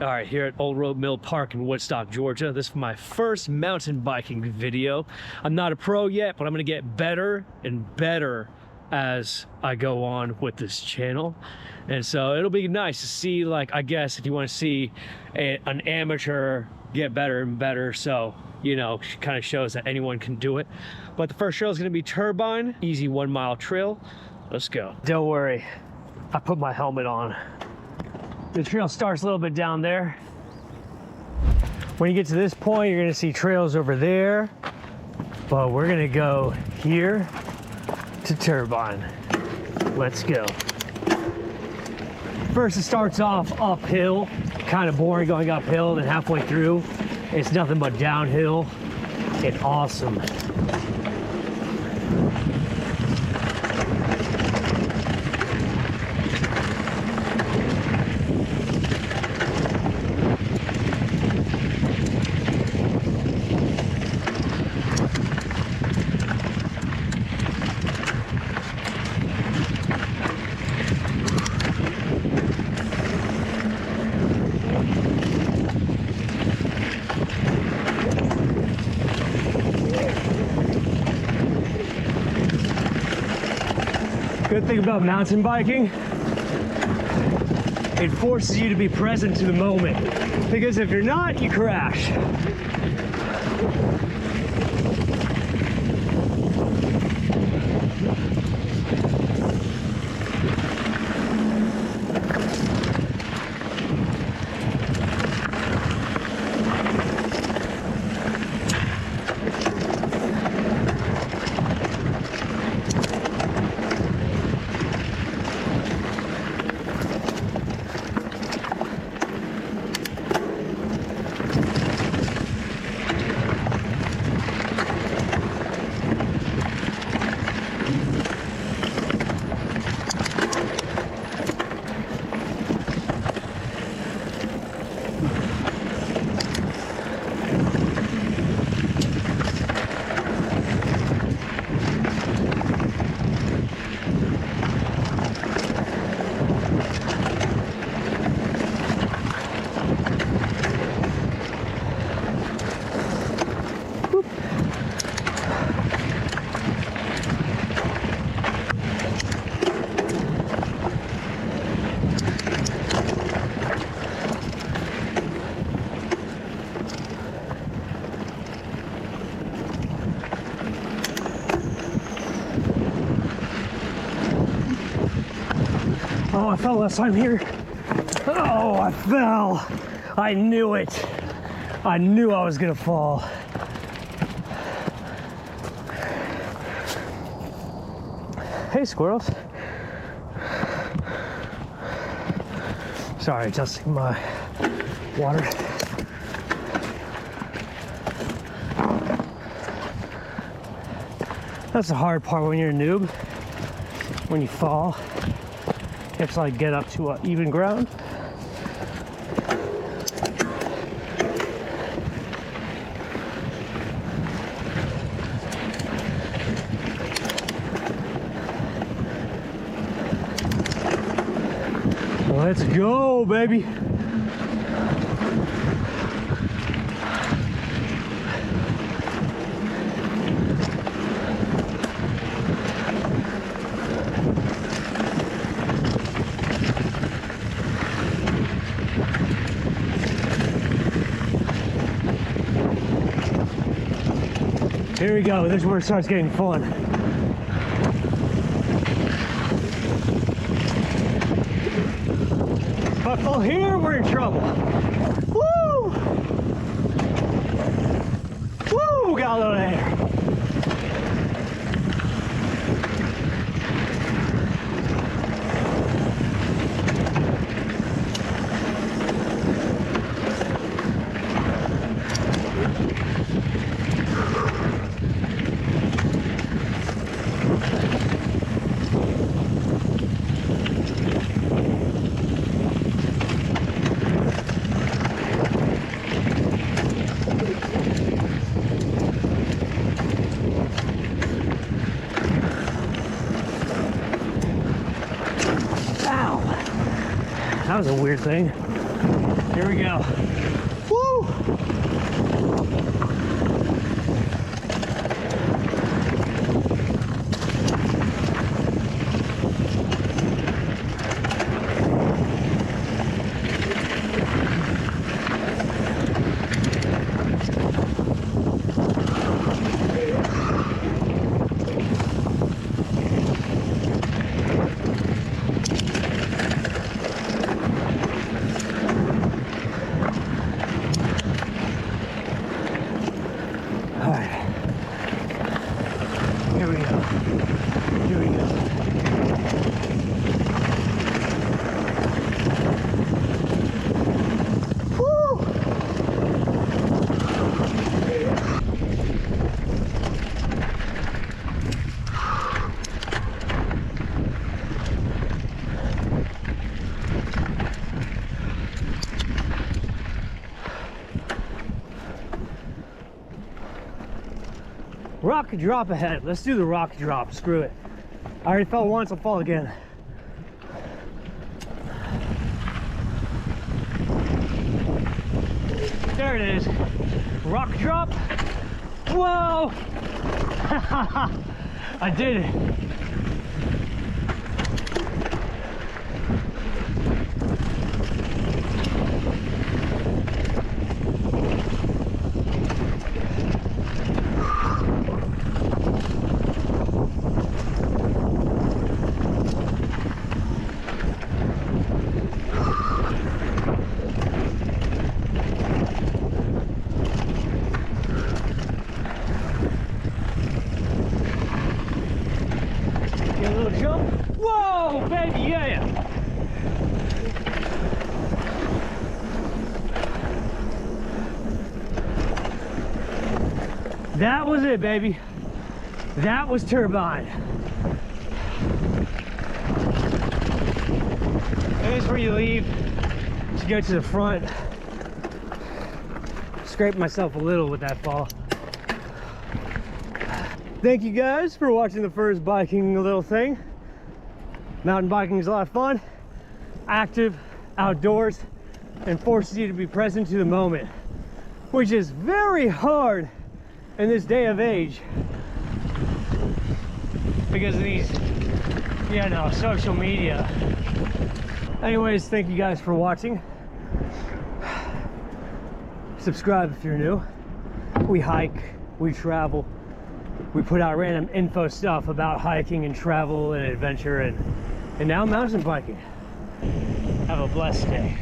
All right, here at Olde Rope Mill Park in Woodstock, Georgia. This is my first mountain biking video. I'm not a pro yet, but I'm gonna get better and better as I go on with this channel. And so it'll be nice to see, like, I guess if you want to see an amateur get better and better, so, you know, kind of shows that anyone can do it. But the first trail is gonna be Turbine, easy 1 mile trail. Let's go. Don't worry, I put my helmet on. The trail starts a little bit down there. When you get to this point, you're gonna see trails over there, but we're gonna go here to Turbine. Let's go. First, it starts off uphill, kind of boring going uphill, then halfway through, it's nothing but downhill and awesome. Good thing about mountain biking, it forces you to be present to the moment, because if you're not, you crash. Oh, I fell last time here. Oh, I fell. I knew it. I knew I was gonna fall. Hey, squirrels. Sorry, adjusting my water. That's the hard part when you're a noob. When you fall, you have to like get up to even ground. Let's go, baby. Here we go, this is where it starts getting fun. If I fall here, we're in trouble. Woo! Woo! Got a little air. That was a weird thing. Didn't we go. Woo! All right, here we go, here we go. Woo! Rock drop ahead. Let's do the rock drop. Screw it. I already fell once, I'll fall again. There it is. Rock drop. Whoa! I did it. Get a little jump. Whoa, baby, yeah. That was it, baby. That was Turbine. And this is where you leave to go to the front. Scraped myself a little with that fall. Thank you guys for watching the first biking little thing. Mountain biking is a lot of fun, active, outdoors, and forces you to be present to the moment, which is very hard in this day of age because of these, you know, social media. Anyways, thank you guys for watching. Subscribe if you're new. We hike, we travel. We put out random info stuff about hiking and travel and adventure and now mountain biking. Have a blessed day.